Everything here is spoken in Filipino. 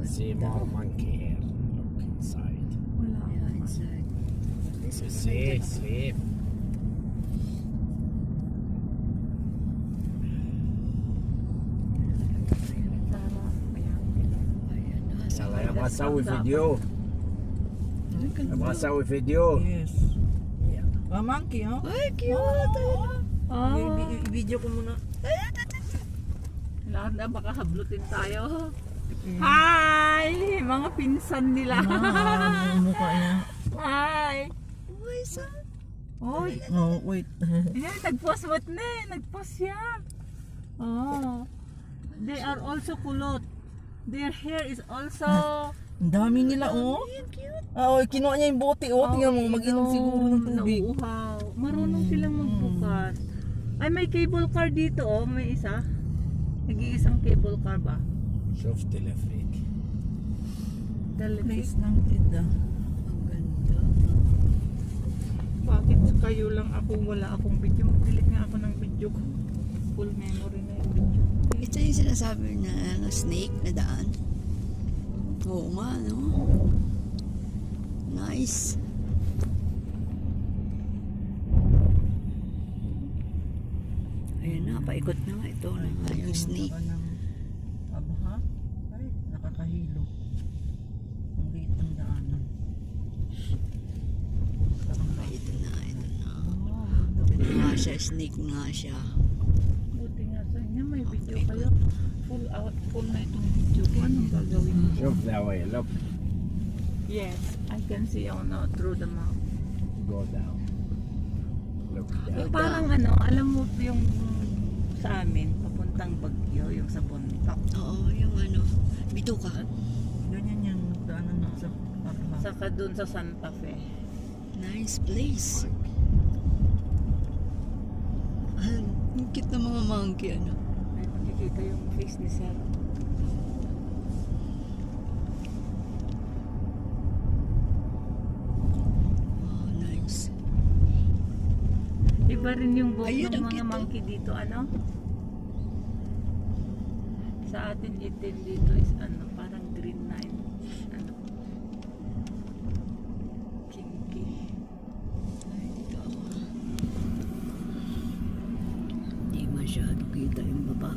See more monkey here. Look inside. Wala. Yeah, inside. See, sleep. يلا يبغى اسوي فيديو ابغى اسوي فيديو. Yes. Monkey, oh. Ay, cute! I-video ko muna. Lahat na baka hablutin tayo. Hi! Mga pinsan nila. Yung mukha niya. Hi! Uy, son. Oy, Oh, wait. yan, nag-post what na eh. Nag-post siya. Oh. They are also kulot. Their hair is also... Ang dami nila, oh. Ah, oh, kinuha niya yung bote, oh. Tingnan mo, mag-inom siguro ng tubig. Nauuhaw. Marunong silang magbukas. Ay, may cable car dito, oh. May isa. Nag-iisang cable car ba? شوف تلفريك. Place ng tida. Ang ganda. Bakit kayo lang ako? Wala akong video. Mag-delete nga ako ng video ko. Full memory na yung video. Ito yung sinasabi na snake na daan. Oo nga, no? Nice. Ayun na, paikot na nga ito. Yung snake. Aba, ay, nakakahilo. Ang liit ng daanan. Ay, ito na, ito na. Ito nga siya, snake nga siya. Buti nga sa inyo, may video kayo. Full na itong video ko. Anong gagawin mo? شوف that way. Look. Yes, I can see you now through the map. Go down. Look down. Parang ano, alam mo yung sa amin, papuntang Baguio, yung sa Bontoc. Oo, yung ano, bituka. Ganyan yung daanan sa Parla. Saka dun sa Santa Fe. Nice place. Ang cute ng mga monkey, ano? Ay, makikita yung face ni Sir. Oh, nice. Iba rin yung buhok Ayun, ng ang mga cute, oh. monkey dito, ano? Sa atin itim dito is ano, parang green na yun. Ano? Kinky. Ay, dito ako. Hindi masyado kita yung baba.